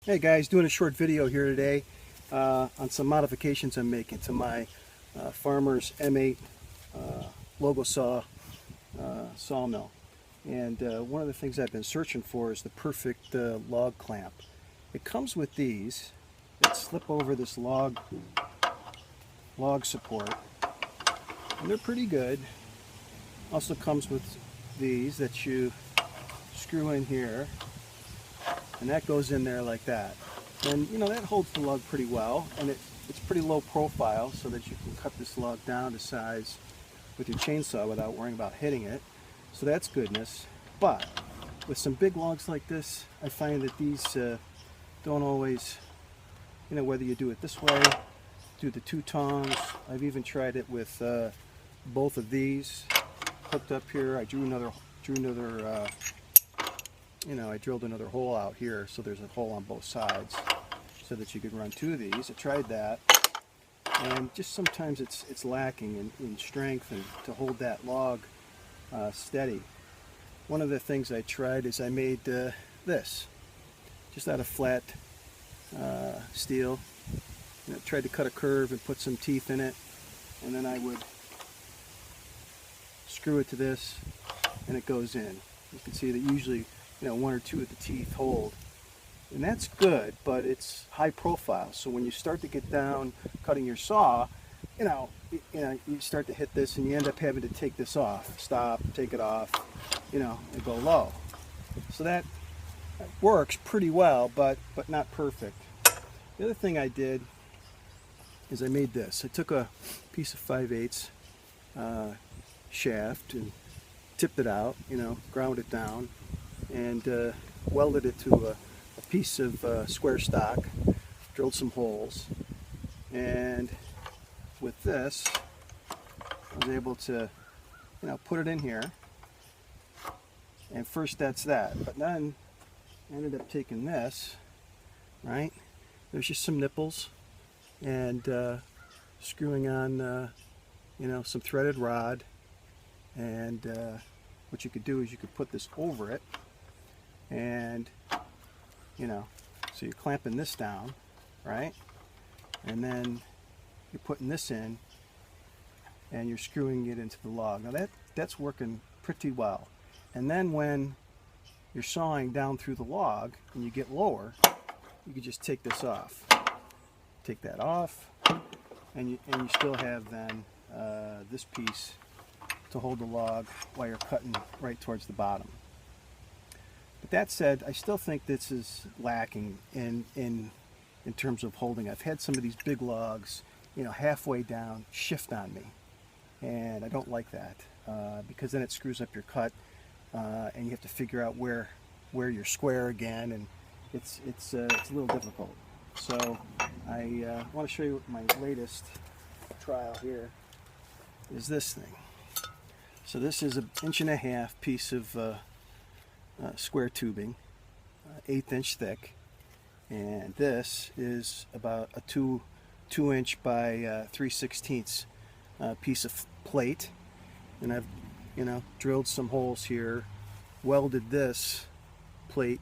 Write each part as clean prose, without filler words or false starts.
Hey guys, doing a short video here today on some modifications I'm making to my Farmer's M8 Logosol sawmill. And one of the things I've been searching for is the perfect log clamp. It comes with these that slip over this log support, and they're pretty good. Also comes with these that you screw in here, and that goes in there like that. And you know, that holds the log pretty well, and it's pretty low profile so that you can cut this log down to size with your chainsaw without worrying about hitting it. So that's goodness. But with some big logs like this, I find that these don't always, you know, whether you do it this way, do the two tongs. I've even tried it with both of these hooked up here. I drilled another hole out here, so there's a hole on both sides so that you could run two of these. I tried that, and just sometimes it's lacking in strength and to hold that log steady. One of the things I tried is I made this just out of flat steel. And I tried to cut a curve and put some teeth in it, and then I would screw it to this and it goes in. You can see that usually, you know, one or two of the teeth hold, and that's good, but it's high profile. So when you start to get down cutting your saw, you start to hit this, and you end up having to take this off, stop, take it off, and go low. So that works pretty well, but not perfect. The other thing I did is I made this. I took a piece of 5/8 shaft and tipped it out, ground it down, and welded it to a piece of square stock, drilled some holes, and with this I was able to put it in here. And first that's that, but then I ended up taking this, right, there's just some nipples, and screwing on some threaded rod, and what you could do is you could put this over it, and so you're clamping this down, right, and then you're putting this in and you're screwing it into the log. Now that's working pretty well. And then when you're sawing down through the log and you get lower, you can just take this off, take that off, and you still have then this piece to hold the log while you're cutting right towards the bottom. But that said, I still think this is lacking in terms of holding. I've had some of these big logs, halfway down shift on me, and I don't like that because then it screws up your cut, and you have to figure out where you're square again, and it's a little difficult. So I want to show you my latest trial here is this thing. So this is an 1.5 inch piece of square tubing, 1/8 inch thick, and this is about a 2 inch by 3/16 piece of plate, and I've drilled some holes here, welded this plate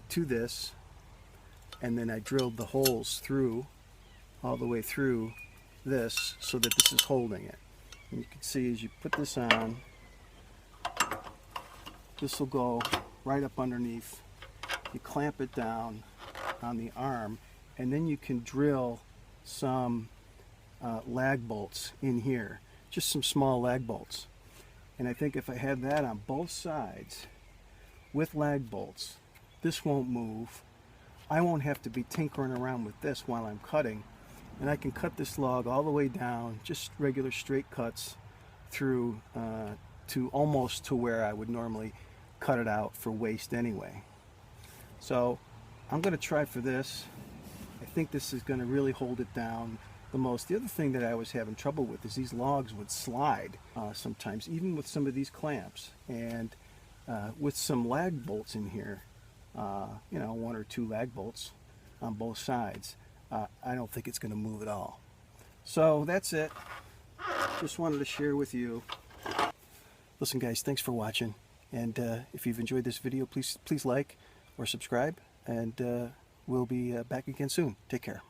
to this, and then I drilled the holes through all the way through this so that this is holding it. And you can see as you put this on, this will go right up underneath. You clamp it down on the arm, and then you can drill some lag bolts in here, just some small lag bolts. And I think if I have that on both sides with lag bolts, this won't move. I won't have to be tinkering around with this while I'm cutting, and I can cut this log all the way down, just regular straight cuts through to almost to where I would normally cut it out for waste anyway. So I'm going to try for this. I think this is going to really hold it down the most. The other thing that I was having trouble with is these logs would slide sometimes, even with some of these clamps, and with some lag bolts in here, 1 or 2 lag bolts on both sides, I don't think it's going to move at all. So that's it. Just wanted to share with you. Listen guys, thanks for watching, and if you've enjoyed this video, please like or subscribe, and we'll be back again soon. Take care.